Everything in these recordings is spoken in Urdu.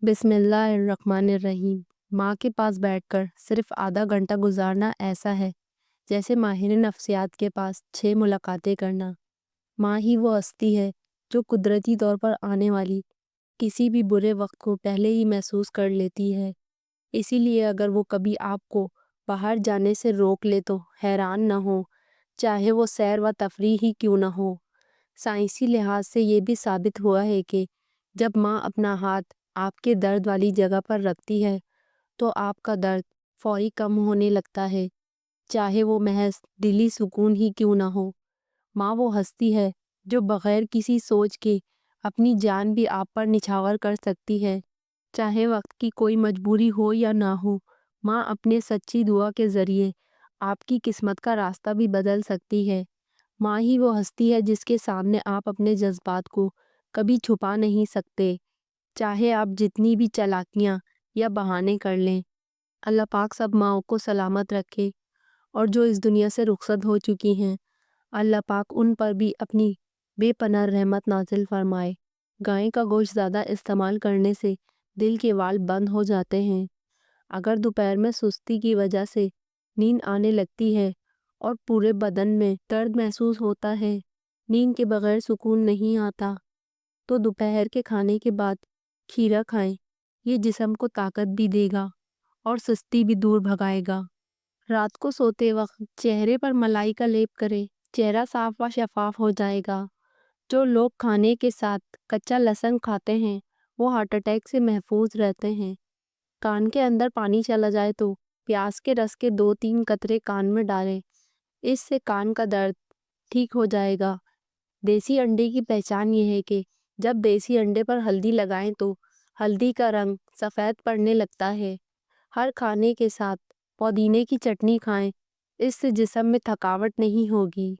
بسم اللہ الرحمن الرحیم۔ ماں کے پاس بیٹھ کر صرف آدھا گھنٹہ گزارنا ایسا ہے جیسے ماہر نفسیات کے پاس 6 ملاقاتیں کرنا۔ ماں ہی وہ ہستی ہے جو قدرتی طور پر آنے والی کسی بھی برے وقت کو پہلے ہی محسوس کر لیتی ہے۔ اسی لیے اگر وہ کبھی آپ کو باہر جانے سے روک لے تو حیران نہ ہو، چاہے وہ سیر و تفریح ہی کیوں نہ ہو۔ سائنسی لحاظ سے یہ بھی ثابت ہوا ہے کہ جب ماں اپنا ہاتھ آپ کے درد والی جگہ پر رکھتی ہے تو آپ کا درد فوری کم ہونے لگتا ہے، چاہے وہ محض دلی سکون ہی کیوں نہ ہو۔ ماں وہ ہستی ہے جو بغیر کسی سوچ کے اپنی جان بھی آپ پر نچھاور کر سکتی ہے، چاہے وقت کی کوئی مجبوری ہو یا نہ ہو۔ ماں اپنے سچی دعا کے ذریعے آپ کی قسمت کا راستہ بھی بدل سکتی ہے۔ ماں ہی وہ ہستی ہے جس کے سامنے آپ اپنے جذبات کو کبھی چھپا نہیں سکتے، چاہے آپ جتنی بھی چالاکیاں یا بہانے کر لیں۔ اللہ پاک سب ماؤں کو سلامت رکھے، اور جو اس دنیا سے رخصت ہو چکی ہیں اللہ پاک ان پر بھی اپنی بے پناہ رحمت نازل فرمائے۔ گائے کا گوشت زیادہ استعمال کرنے سے دل کے وال بند ہو جاتے ہیں۔ اگر دوپہر میں سستی کی وجہ سے نیند آنے لگتی ہے اور پورے بدن میں درد محسوس ہوتا ہے، نیند کے بغیر سکون نہیں آتا، تو دوپہر کے کھانے کے بعد کھیرا کھائیں۔ یہ جسم کو طاقت بھی دے گا اور سستی بھی دور بھگائے گا۔ رات کو سوتے وقت چہرے پر ملائی کا لیپ کریں، چہرہ صاف و شفاف ہو جائے گا۔ جو لوگ کھانے کے ساتھ کچا لہسن کھاتے ہیں وہ ہارٹ اٹیک سے محفوظ رہتے ہیں۔ کان کے اندر پانی چلا جائے تو پیاز کے رس کے 2-3 قطرے کان میں ڈالیں، اس سے کان کا درد ٹھیک ہو جائے گا۔ دیسی انڈے کی پہچان یہ ہے کہ جب دیسی انڈے پر ہلدی لگائیں تو ہلدی کا رنگ سفید پڑنے لگتا ہے۔ ہر کھانے کے ساتھ پودینے کی چٹنی کھائیں، اس سے جسم میں تھکاوٹ نہیں ہوگی۔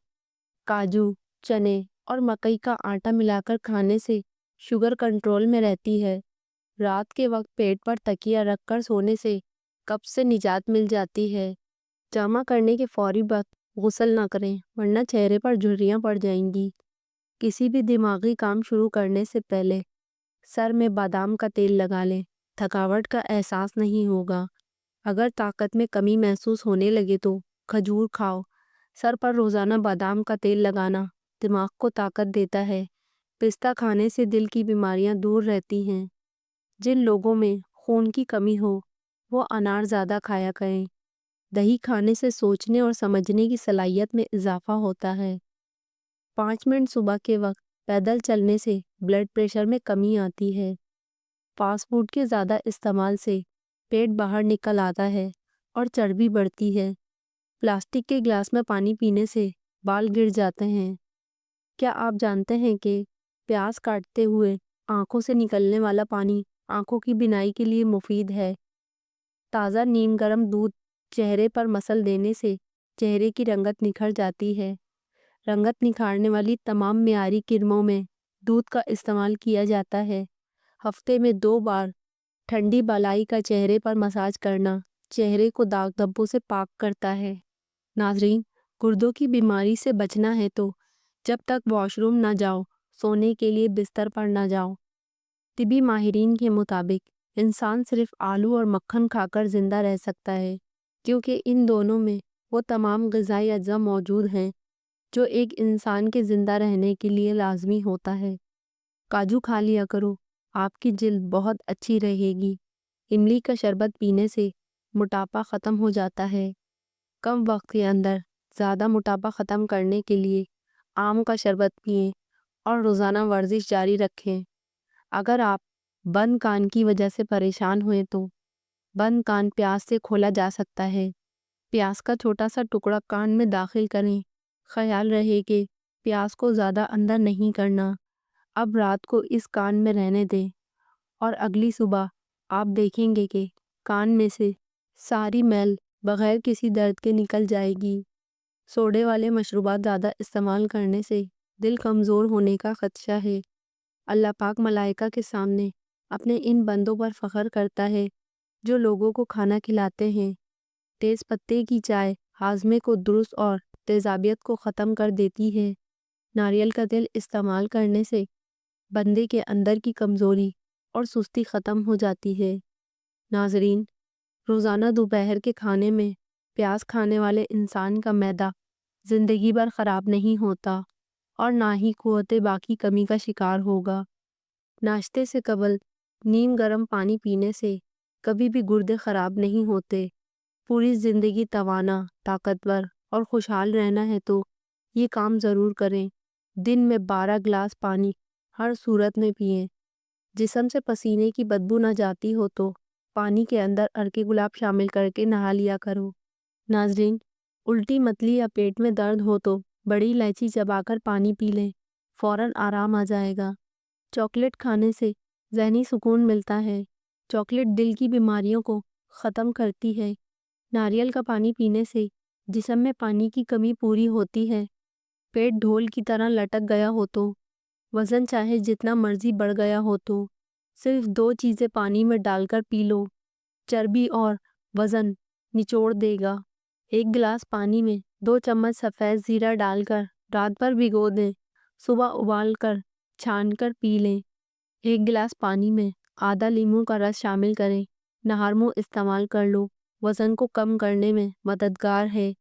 کاجو، چنے اور مکئی کا آٹا ملا کر کھانے سے شوگر کنٹرول میں رہتی ہے۔ رات کے وقت پیٹ پر تکیہ رکھ کر سونے سے قبض سے نجات مل جاتی ہے۔ جامع کرنے کے فوری بعد غسل نہ کریں ورنہ چہرے پر جھریاں پڑ جائیں گی۔ کسی بھی دماغی کام شروع کرنے سے پہلے سر میں بادام کا تیل لگا لیں، تھکاوٹ کا احساس نہیں ہوگا۔ اگر طاقت میں کمی محسوس ہونے لگے تو کھجور کھاؤ۔ سر پر روزانہ بادام کا تیل لگانا دماغ کو طاقت دیتا ہے۔ پستہ کھانے سے دل کی بیماریاں دور رہتی ہیں۔ جن لوگوں میں خون کی کمی ہو وہ انار زیادہ کھایا کریں۔ دہی کھانے سے سوچنے اور سمجھنے کی صلاحیت میں اضافہ ہوتا ہے۔ 5 منٹ صبح کے وقت پیدل چلنے سے بلڈ پریشر میں کمی آتی ہے۔ فاسٹ فوڈ کے زیادہ استعمال سے پیٹ باہر نکل آتا ہے اور چربی بڑھتی ہے۔ پلاسٹک کے گلاس میں پانی پینے سے بال گر جاتے ہیں۔ کیا آپ جانتے ہیں کہ پیاز کاٹتے ہوئے آنکھوں سے نکلنے والا پانی آنکھوں کی بینائی کے لیے مفید ہے؟ تازہ نیم گرم دودھ چہرے پر مسل دینے سے چہرے کی رنگت نکھر جاتی ہے۔ رنگت نکھارنے والی تمام معیاری کرموں میں دودھ کا استعمال کیا جاتا ہے۔ ہفتے میں 2 بار ٹھنڈی بالائی کا چہرے پر مساج کرنا چہرے کو داغ دھبوں سے پاک کرتا ہے۔ ناظرین، گردوں کی بیماری سے بچنا ہے تو جب تک واش روم نہ جاؤ سونے کے لیے بستر پر نہ جاؤ۔ طبی ماہرین کے مطابق انسان صرف آلو اور مکھن کھا کر زندہ رہ سکتا ہے، کیونکہ ان دونوں میں وہ تمام غذائی اجزاء موجود ہیں جو ایک انسان کے زندہ رہنے کے لیے لازمی ہوتا ہے۔ کاجو کھا لیا کرو، آپ کی جلد بہت اچھی رہے گی۔ املی کا شربت پینے سے موٹاپا ختم ہو جاتا ہے۔ کم وقت کے اندر زیادہ موٹاپا ختم کرنے کے لیے آم کا شربت پئیں اور روزانہ ورزش جاری رکھیں۔ اگر آپ بند کان کی وجہ سے پریشان ہوئے تو بند کان پیاز سے کھولا جا سکتا ہے۔ پیاز کا چھوٹا سا ٹکڑا کان میں داخل کریں، خیال رہے کہ پیاز کو زیادہ اندر نہیں کرنا۔ اب رات کو اس کان میں رہنے دیں اور اگلی صبح آپ دیکھیں گے کہ کان میں سے ساری میل بغیر کسی درد کے نکل جائے گی۔ سوڈے والے مشروبات زیادہ استعمال کرنے سے دل کمزور ہونے کا خدشہ ہے۔ اللہ پاک ملائکہ کے سامنے اپنے ان بندوں پر فخر کرتا ہے جو لوگوں کو کھانا کھلاتے ہیں۔ تیز پتے کی چائے ہاضمے کو درست اور تیزابیت کو ختم کر دیتی ہے۔ ناریل کا تیل استعمال کرنے سے بندے کے اندر کی کمزوری اور سستی ختم ہو جاتی ہے۔ ناظرین، روزانہ دوپہر کے کھانے میں پیاز کھانے والے انسان کا معدہ زندگی بھر خراب نہیں ہوتا اور نہ ہی قوت باقی کمی کا شکار ہوگا۔ ناشتے سے قبل نیم گرم پانی پینے سے کبھی بھی گردے خراب نہیں ہوتے۔ پوری زندگی توانا، طاقتور اور خوشحال رہنا ہے تو یہ کام ضرور کریں۔ دن میں 12 گلاس پانی ہر صورت میں پئیں۔ جسم سے پسینے کی بدبو نہ جاتی ہو تو پانی کے اندر ارکے گلاب شامل کر کے نہا لیا کرو۔ ناظرین، الٹی متلی یا پیٹ میں درد ہو تو بڑی الائچی چبا کر پانی پی لیں، فوراً آرام آ جائے گا۔ چاکلیٹ کھانے سے ذہنی سکون ملتا ہے۔ چاکلیٹ دل کی بیماریوں کو ختم کرتی ہے۔ ناریل کا پانی پینے سے جسم میں پانی کی کمی پوری ہوتی ہے۔ پیٹ ڈھول کی طرح لٹک گیا ہو تو، وزن چاہے جتنا مرضی بڑھ گیا ہو تو صرف 2 چیزیں پانی میں ڈال کر پی لو، چربی اور وزن نچوڑ دے گا۔ 1 گلاس پانی میں 2 چمچ سفید زیرہ ڈال کر رات بھر بھگو دیں، صبح ابال کر چھان کر پی لیں۔ 1 گلاس پانی میں آدھا لیموں کا رس شامل کریں، نہار منہ استعمال کر لو، وزن کو کم کرنے میں مددگار ہے۔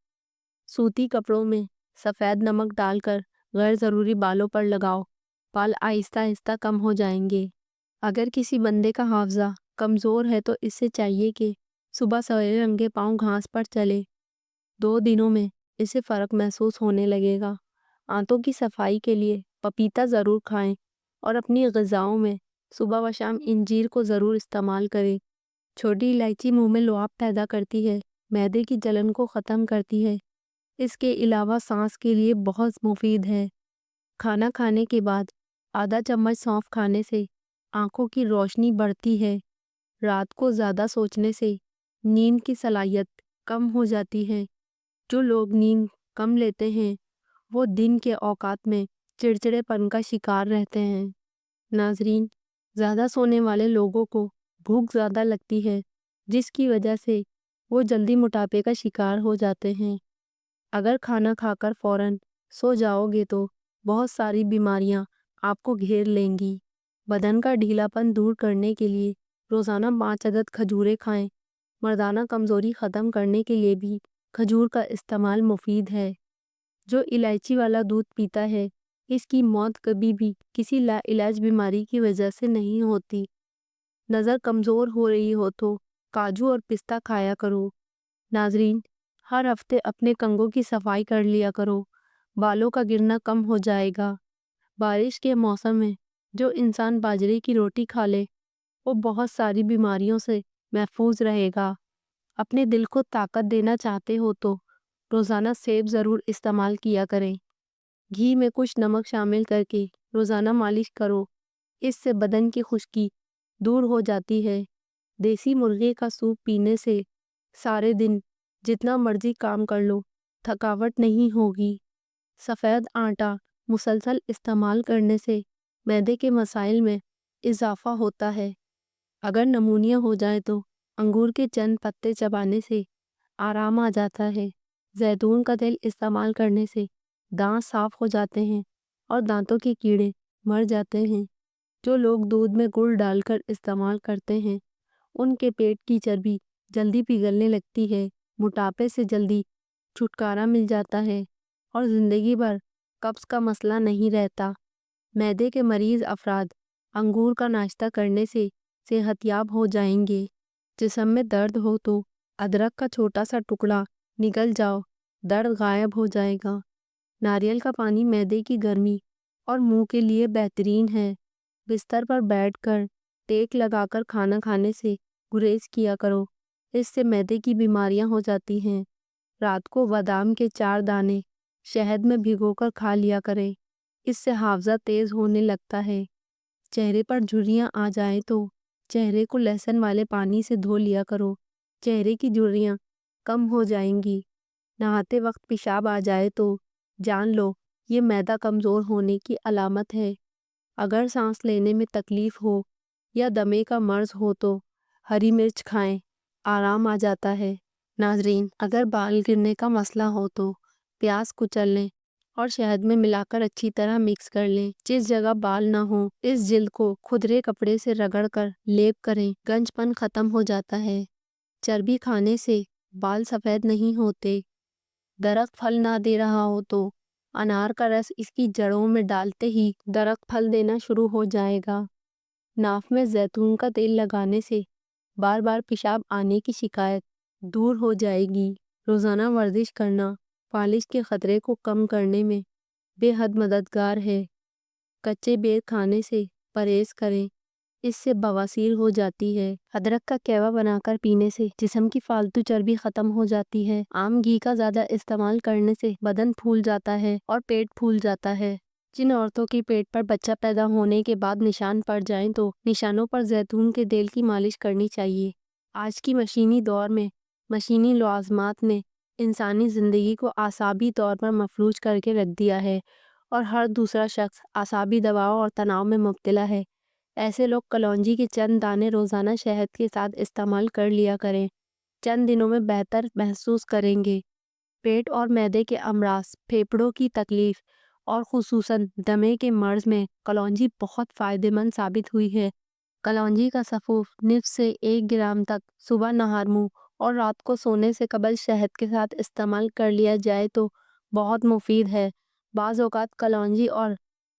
سوتی کپڑوں میں سفید نمک ڈال کر غیر ضروری بالوں پر لگاؤ، بال آہستہ آہستہ کم ہو جائیں گے۔ اگر کسی بندے کا حافظہ کمزور ہے تو اس سے چاہیے کہ صبح سویرے ننگے پاؤں گھاس پر چلے۔ 2 دنوں میں اسے فرق محسوس ہونے لگے گا۔ آنتوں کی صفائی کے لیے پپیتا ضرور کھائیں اور اپنی غذاؤں میں صبح و شام انجیر کو ضرور استعمال کریں۔ چھوٹی الائچی منہ میں لعاب پیدا کرتی ہے، معدے کی جلن کو ختم کرتی ہے۔ اس کے علاوہ سانس کے لیے بہت مفید ہے۔ کھانا کھانے کے بعد آدھا چمچ سونف کھانے سے آنکھوں کی روشنی بڑھتی ہے۔ رات کو زیادہ سوچنے سے نیند کی صلاحیت کم ہو جاتی ہے۔ جو لوگ نیند کم لیتے ہیں وہ دن کے اوقات میں چڑچڑے پن کا شکار رہتے ہیں۔ ناظرین، زیادہ سونے والے لوگوں کو بھوک زیادہ لگتی ہے، جس کی وجہ سے وہ جلدی موٹاپے کا شکار ہو جاتے ہیں۔ اگر کھانا کھا کر فوراً سو جاؤ گے تو بہت ساری بیماریاں آپ کو گھیر لیں گی۔ بدن کا ڈھیلا پن دور کرنے کے لیے روزانہ 5 عدد کھجوریں کھائیں۔ مردانہ کمزوری ختم کرنے کے لیے بھی کھجور کا استعمال مفید ہے۔ جو الائچی والا دودھ پیتا ہے، اس کی موت کبھی بھی کسی لا علاج بیماری کی وجہ سے نہیں ہوتی۔ نظر کمزور ہو رہی ہو تو کاجو اور پستہ کھایا کرو۔ ناظرین، ہر ہفتے اپنے کنگھوں کی صفائی کر لیا کرو، بالوں کا گرنا کم ہو جائے گا۔ بارش کے موسم میں جو انسان باجرے کی روٹی کھا لے وہ بہت ساری بیماریوں سے محفوظ رہے گا۔ اپنے دل کو طاقت دینا چاہتے ہو تو روزانہ سیب ضرور استعمال کیا کریں۔ گھی میں کچھ نمک شامل کر کے روزانہ مالش کرو، اس سے بدن کی خشکی دور ہو جاتی ہے۔ دیسی مرغے کا سوپ پینے سے سارے دن جتنا مرضی کام کر لو، تھکاوٹ نہیں ہوگی۔ سفید آٹا مسلسل استعمال کرنے سے معدے کے مسائل میں اضافہ ہوتا ہے۔ اگر نمونیا ہو جائے تو انگور کے چند پتے چبانے سے آرام آ جاتا ہے۔ زیتون کا تیل استعمال کرنے سے دانت صاف ہو جاتے ہیں اور دانتوں کے کیڑے مر جاتے ہیں۔ جو لوگ دودھ میں گڑ ڈال کر استعمال کرتے ہیں ان کے پیٹ کی چربی جلدی پگھلنے لگتی ہے، موٹاپے سے جلدی چھٹکارا مل جاتا ہے اور زندگی بھر قبض کا مسئلہ نہیں رہتا۔ معدے کے مریض افراد انگور کا ناشتہ کرنے سے صحت یاب ہو جائیں گے۔ جسم میں درد ہو تو ادرک کا چھوٹا سا ٹکڑا نگل جاؤ، درد غائب ہو جائے گا۔ ناریل کا پانی معدے کی گرمی اور منہ کے لیے بہترین ہے۔ بستر پر بیٹھ کر ٹیک لگا کر کھانا کھانے سے گریز کیا کرو، اس سے معدے کی بیماریاں ہو جاتی ہیں۔ رات کو بادام کے 4 دانے شہد میں بھگو کر کھا لیا کریں، اس سے حافظہ تیز ہونے لگتا ہے۔ چہرے پر جھریاں آ جائیں تو چہرے کو لہسن والے پانی سے دھو لیا کرو، چہرے کی جھریاں کم ہو جائیں گی۔ نہاتے وقت پیشاب آ جائے تو جان لو یہ معدہ کمزور ہونے کی علامت ہے۔ اگر سانس لینے میں تکلیف ہو یا دمے کا مرض ہو تو ہری مرچ کھائیں، آرام آ جاتا ہے۔ ناظرین، اگر بال گرنے کا مسئلہ ہو تو پیاز کچل لیں اور شہد میں ملا کر اچھی طرح مکس کر لیں۔ جس جگہ بال نہ ہو اس جلد کو کھدرے کپڑے سے رگڑ کر لیپ کریں، گنج پن ختم ہو جاتا ہے۔ چربی کھانے سے بال سفید نہیں ہوتے۔ درخت پھل نہ دے رہا ہو تو انار کا رس اس کی جڑوں میں ڈالتے ہی درخت پھل دینا شروع ہو جائے گا۔ ناف میں زیتون کا تیل لگانے سے بار بار پیشاب آنے کی شکایت دور ہو جائے گی۔ روزانہ ورزش کرنا فالج کے خطرے کو کم کرنے میں بے حد مددگار ہے۔ کچے بیر کھانے سے پرہیز کریں، اس سے بواسیر ہو جاتی ہے۔ ادرک کا کہوہ بنا کر پینے سے جسم کی فالتو چربی ختم ہو جاتی ہے۔ عام گھی کا زیادہ استعمال کرنے سے بدن پھول جاتا ہے اور پیٹ پھول جاتا ہے۔ جن عورتوں کے پیٹ پر بچہ پیدا ہونے کے بعد نشان پڑ جائیں تو نشانوں پر زیتون کے تیل کی مالش کرنی چاہیے۔ آج کی مشینی دور میں مشینی لوازمات نے انسانی زندگی کو اعصابی طور پر مفلوج کر کے رکھ دیا ہے اور ہر دوسرا شخص اعصابی دباؤ اور تناؤ میں مبتلا ہے۔ ایسے لوگ کلونجی کے چند دانے روزانہ شہد کے ساتھ استعمال کر لیا کریں، چند دنوں میں بہتر محسوس کریں گے۔ پیٹ اور معدے کے امراض، پھیپھڑوں کی تکلیف اور خصوصاً دمے کے مرض میں کلونجی بہت فائدہ مند ثابت ہوئی ہے۔ کلونجی کا سفوف نصف سے 1 گرام تک صبح نہار منہ اور رات کو سونے سے قبل شہد کے ساتھ استعمال کر لیا جائے تو بہت مفید ہے۔ بعض اوقات کلونجی اور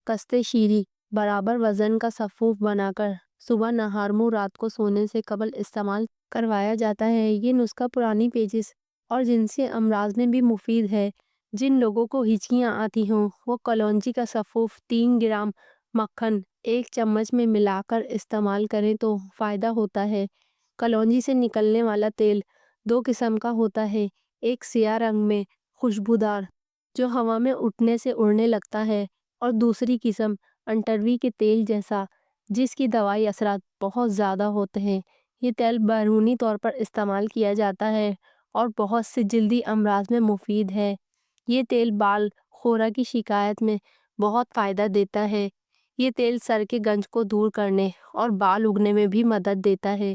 قسط شیری برابر وزن کا سفوف بنا کر صبح نہار منہ رات کو سونے سے قبل استعمال کروایا جاتا ہے۔ یہ نسخہ پرانی پیچس اور جنسی امراض میں بھی مفید ہے۔ جن لوگوں کو ہچکیاں آتی ہوں وہ کلونجی کا سفوف 3 گرام مکھن 1 چمچ میں ملا کر استعمال کریں تو فائدہ ہوتا ہے۔ کلونجی سے نکلنے والا تیل 2 قسم کا ہوتا ہے، ایک سیاہ رنگ میں خوشبودار جو ہوا میں اٹھنے سے اڑنے لگتا ہے اور دوسری قسم انٹروی کے تیل جیسا جس کی دوائی اثرات بہت زیادہ ہوتے ہیں۔ یہ تیل بیرونی طور پر استعمال کیا جاتا ہے اور بہت سے جلدی امراض میں مفید ہے۔ یہ تیل بال خورا کی شکایت میں بہت فائدہ دیتا ہے۔ یہ تیل سر کے گنج کو دور کرنے اور بال اگنے میں بھی مدد دیتا ہے۔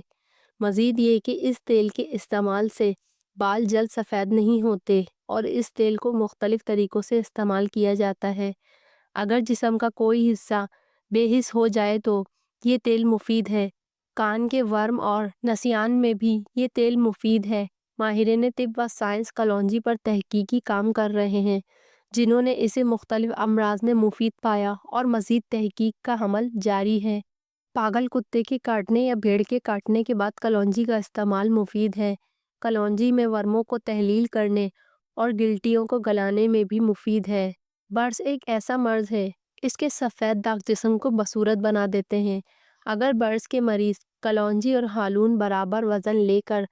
مزید یہ کہ اس تیل کے استعمال سے بال جلد سفید نہیں ہوتے اور اس تیل کو مختلف طریقوں سے استعمال کیا جاتا ہے۔ اگر جسم کا کوئی حصہ بے حس ہو جائے تو یہ تیل مفید ہے۔ کان کے ورم اور نسیان میں بھی یہ تیل مفید ہے۔ ماہرین طب و سائنس کلونجی پر تحقیقی کام کر رہے ہیں جنہوں نے اسے مختلف امراض میں مفید پایا اور مزید تحقیق کا عمل جاری ہے۔ پاگل کتے کے کاٹنے یا بھیڑ کے کاٹنے کے بعد کلونجی کا استعمال مفید ہے۔ کلونجی میں ورموں کو تحلیل کرنے اور گلٹیوں کو گلانے میں بھی مفید ہے۔ برس ایک ایسا مرض ہے، اس کے سفید داغ جسم کو بصورت بنا دیتے ہیں۔ اگر برس کے مریض کلونجی اور ہالون برابر وزن لے کر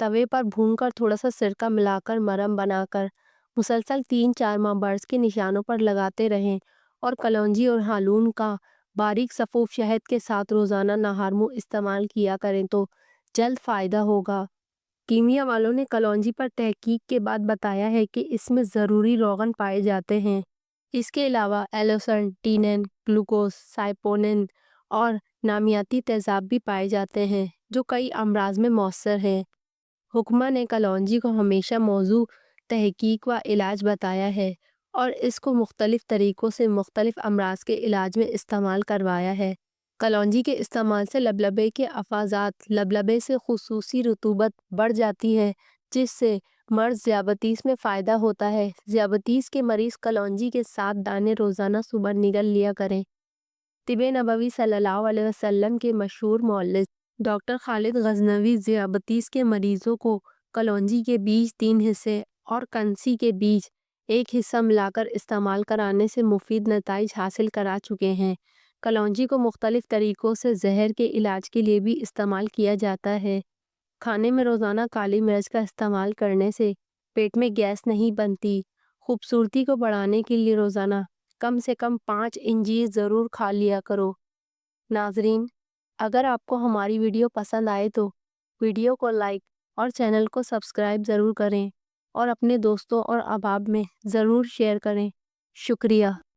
توے پر بھون کر تھوڑا سا سرکہ ملا کر مرہم بنا کر مسلسل 3-4 ماہ برس کے نشانوں پر لگاتے رہیں اور کلونجی اور ہالون کا باریک سفوف شہد کے ساتھ روزانہ نہار منہ استعمال کیا کریں تو جلد فائدہ ہوگا۔ کیمیا والوں نے کلونجی پر تحقیق کے بعد بتایا ہے کہ اس میں ضروری روغن پائے جاتے ہیں۔ اس کے علاوہ ایلوسن، ٹینین، گلوکوز، سائپونین اور نامیاتی تیزاب بھی پائے جاتے ہیں جو کئی امراض میں مؤثر ہیں۔ حکمہ نے کلونجی کو ہمیشہ موضوع تحقیق و علاج بتایا ہے اور اس کو مختلف طریقوں سے مختلف امراض کے علاج میں استعمال کروایا ہے۔ کلونجی کے استعمال سے لبلبے کے افازات، لبلبے سے خصوصی رطوبت بڑھ جاتی ہے جس سے مرض ذیابیطس میں فائدہ ہوتا ہے۔ ذیابیطس کے مریض کلونجی کے 7 دانے روزانہ صبح نگل لیا کریں۔ طب نبوی صلی اللہ علیہ وسلم کے مشہور مؤلف ڈاکٹر خالد غزنوی ذیابیطس کے مریضوں کو کلونجی کے بیج 3 حصے اور کنسی کے بیج 1 حصہ ملا کر استعمال کرانے سے مفید نتائج حاصل کرا چکے ہیں۔ کلونجی کو مختلف طریقوں سے زہر کے علاج کے لیے بھی استعمال کیا جاتا ہے۔ کھانے میں روزانہ کالی مرچ کا استعمال کرنے سے پیٹ میں گیس نہیں بنتی۔ خوبصورتی کو بڑھانے کے لیے روزانہ کم سے کم 5 انجیر ضرور کھا لیا کرو۔ ناظرین، اگر آپ کو ہماری ویڈیو پسند آئے تو ویڈیو کو لائک اور چینل کو سبسکرائب ضرور کریں اور اپنے دوستوں اور احباب میں ضرور شیئر کریں۔ شکریہ۔